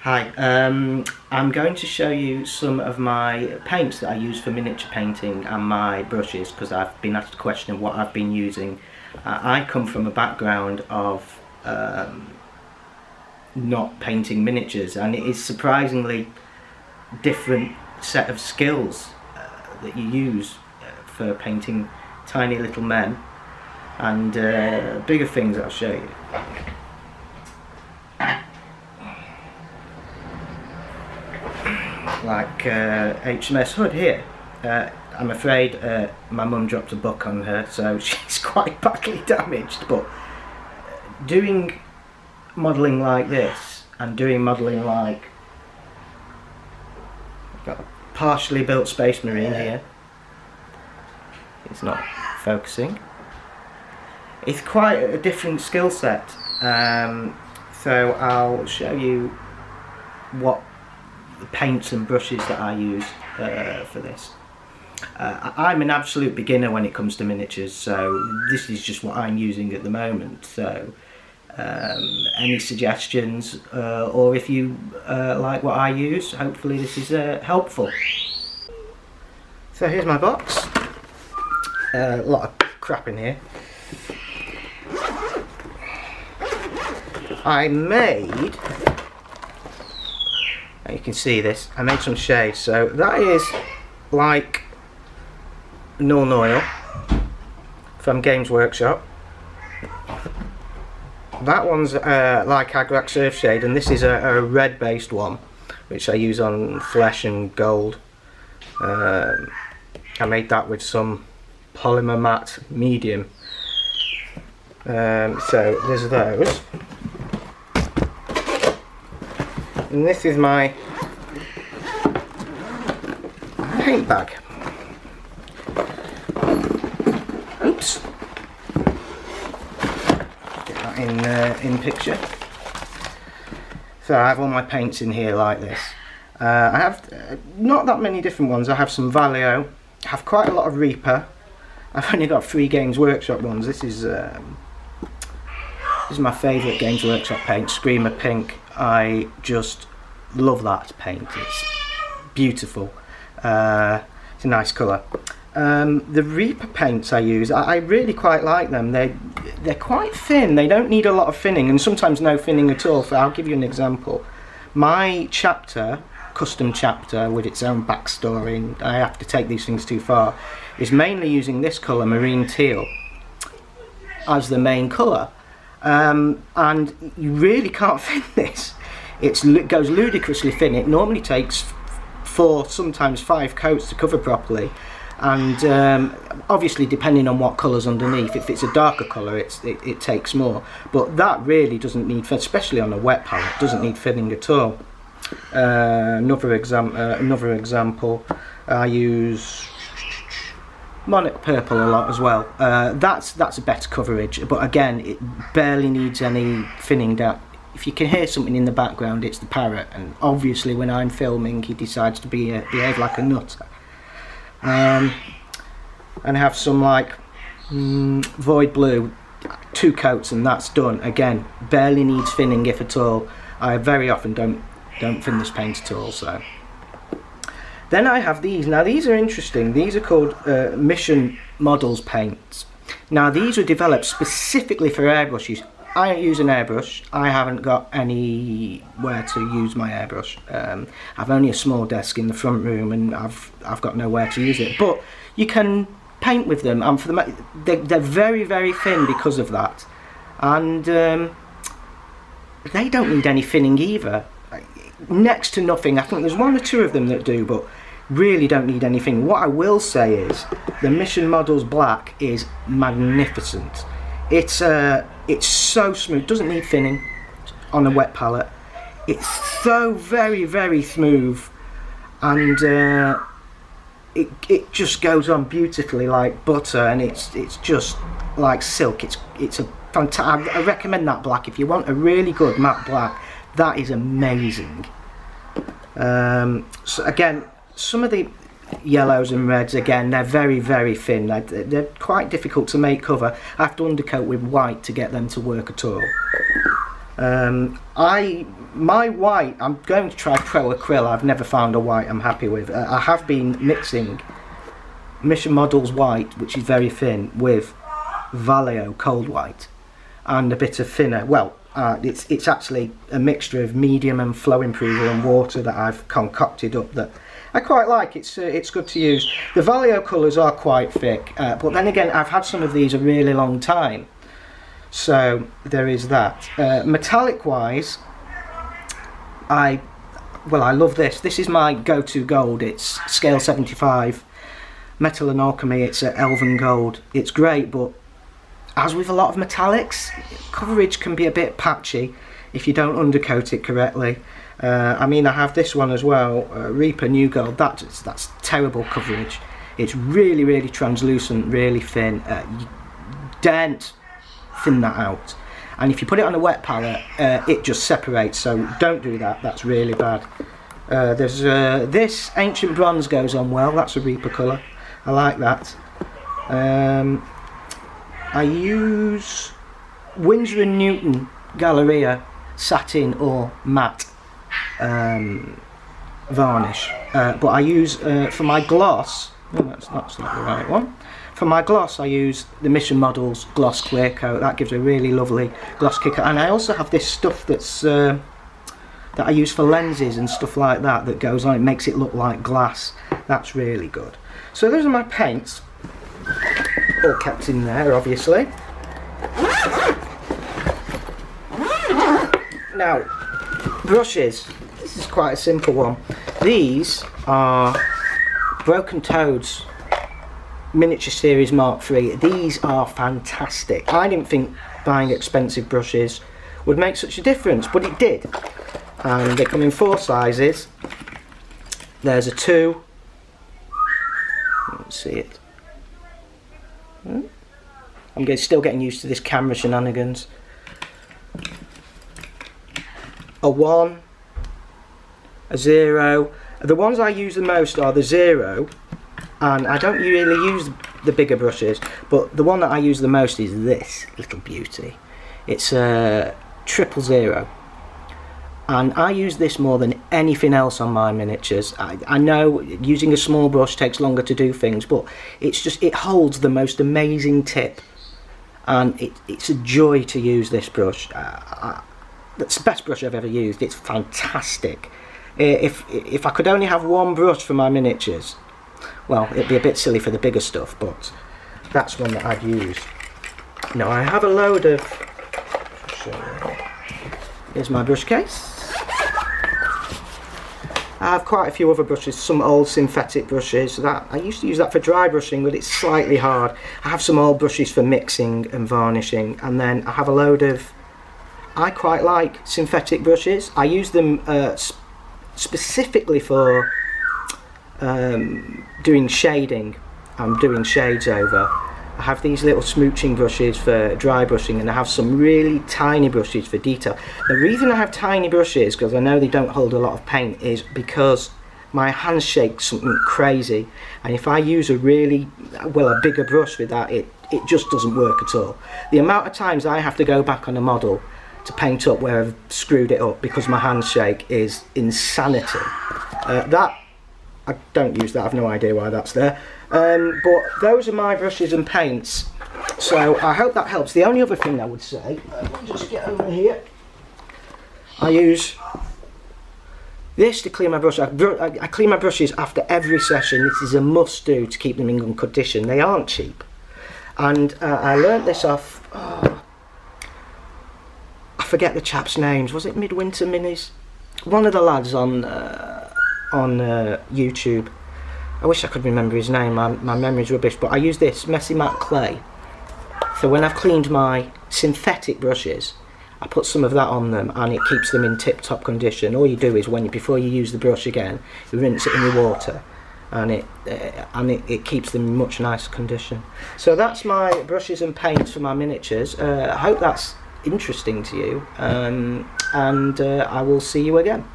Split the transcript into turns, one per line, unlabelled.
Hi, I'm going to show you some of my paints that I use for miniature painting and my brushes, because I've been asked a question of what I've been using. I come from a background of not painting miniatures, and it is surprisingly different set of skills that you use for painting tiny little men and bigger things that I'll show you. Like HMS Hood here. I'm afraid my mum dropped a book on her, so she's quite badly damaged, but doing modelling like this and doing modelling like, I've got a partially built Space Marine here, it's not focusing, it's quite a different skill set, so I'll show you what the paints and brushes that I use for this. I'm an absolute beginner when it comes to miniatures, so this is just what I'm using at the moment. So any suggestions, or if you like what I use, hopefully this is helpful. So here's my box. A lot of crap in here. I made, you can see this, I made some shades. So that is like Null Oil from Games Workshop. That one's like Agrax Earthshade, and this is a red based one which I use on flesh and gold. I made that with some polymer matte medium. So there's those. And this is my paint bag. Oops. Get that in picture. So I have all my paints in here like this. I have not that many different ones. I have some Vallejo. I have quite a lot of Reaper. I've only got 3 Games Workshop ones. This is my favourite Games Workshop paint, Screamer Pink. I just love that paint. It's beautiful. It's a nice colour. The Reaper paints I use, I really quite like them. They're quite thin. They don't need a lot of thinning, and sometimes no thinning at all. So I'll give you an example. My chapter, custom chapter with its own backstory, and I have to take these things too far, is mainly using this colour, Marine Teal, as the main colour. And you really can't thin this. It goes ludicrously thin. It normally takes 4, sometimes 5 coats to cover properly, and obviously depending on what colour's underneath. If it's a darker colour, it takes more, but that really doesn't need, especially on a wet palette, doesn't need thinning at all. Another example, I use Monarch Purple a lot as well. That's a better coverage, but again, it barely needs any thinning down. If you can hear something in the background, it's the parrot, and obviously when I'm filming he decides to behave like a nut. And I have some like Void Blue, 2 coats and that's done. Again, barely needs thinning if at all. I very often don't thin this paint at all. So then I have these. Now these are interesting. These are called Mission Models paints. Now these were developed specifically for airbrushes. I use an airbrush. I haven't got anywhere to use my airbrush. I've only a small desk in the front room, and I've got nowhere to use it. But you can paint with them, and they're very, very thin because of that, and they don't need any thinning either. Next to nothing. I think there's 1 or 2 of them that do, but really don't need anything. What I will say is the Mission Models Black is magnificent. It's so smooth, doesn't need thinning on a wet palette. It's so very, very smooth, and it just goes on beautifully like butter, and it's just like silk. It's a fantastic. I recommend that black if you want a really good matte black. That is amazing. So again, some of the yellows and reds, again, they're very, very thin. They're quite difficult to make cover. I have to undercoat with white to get them to work at all. I my white, I'm going to try Pro Acryl. I've never found a white I'm happy with. I have been mixing Mission Models white, which is very thin, with Vallejo cold white, and a bit of thinner. Well, it's actually a mixture of medium and flow improver and water that I've concocted up that I quite like. It's good to use. The Vallejo colours are quite thick, but then again, I've had some of these a really long time, so there is that. Metallic wise, I love this. This is my go-to gold. It's scale 75, Metal and Alchemy. It's Elven Gold. It's great, but as with a lot of metallics, coverage can be a bit patchy if you don't undercoat it correctly. I mean, I have this one as well, Reaper New Gold. That's terrible coverage. It's really, really translucent, really thin. You daren't thin that out. And if you put it on a wet palette, it just separates, so don't do that. That's really bad. There's this Ancient Bronze goes on well. That's a Reaper colour. I like that. I use Winsor & Newton Galleria satin or matte varnish, but I use for my gloss, that's not the right one. For my gloss I use the Mission Models Gloss Clear Coat. That gives a really lovely gloss kicker, and I also have this stuff that's that I use for lenses and stuff like that that goes on. It makes it look like glass. That's really good. So those are my paints, all kept in there obviously. Now, brushes. This is quite a simple one. These are Broken Toads Miniature Series Mark III. These are fantastic. I didn't think buying expensive brushes would make such a difference, but it did. And they come in 4 sizes. There's a 2. Let's see it. I'm still getting used to this camera shenanigans. A 1, a 0. The ones I use the most are the 0, and I don't really use the bigger brushes, but the one that I use the most is this little beauty. It's a 000, and I use this more than anything else on my miniatures. I know using a small brush takes longer to do things, but it holds the most amazing tip, and it's a joy to use this brush. That's the best brush I've ever used. It's fantastic. If I could only have one brush for my miniatures, well, it'd be a bit silly for the bigger stuff, but that's one that I'd use. Now I have a load of, here's my brush case. I have quite a few other brushes, some old synthetic brushes. That I used to use that for dry brushing, but it's slightly hard. I have some old brushes for mixing and varnishing, and then I have a load of, I quite like synthetic brushes. I use them specifically for doing shading. I'm doing shades over. I have these little smooching brushes for dry brushing, and I have some really tiny brushes for detail. The reason I have tiny brushes, because I know they don't hold a lot of paint, is because my hands shake something crazy, and if I use a bigger brush with that, it just doesn't work at all. The amount of times I have to go back on a model to paint up where I've screwed it up because my hands shake is insanity. That I don't use that. I've no idea why that's there. But those are my brushes and paints. So I hope that helps. The only other thing I would say, let me just get over here. I use this to clean my brush. I clean my brushes after every session. This is a must do to keep them in good condition. They aren't cheap. And I learnt this off, I forget the chap's names. Was it Midwinter Minis? One of the lads on YouTube. I wish I could remember his name. My memory's rubbish. But I use this Messy Matte clay. So when I've cleaned my synthetic brushes, I put some of that on them, and it keeps them in tip-top condition. All you do is before you use the brush again, you rinse it in your water, and it keeps them in much nicer condition. So that's my brushes and paints for my miniatures. I hope that's interesting to you, and I will see you again.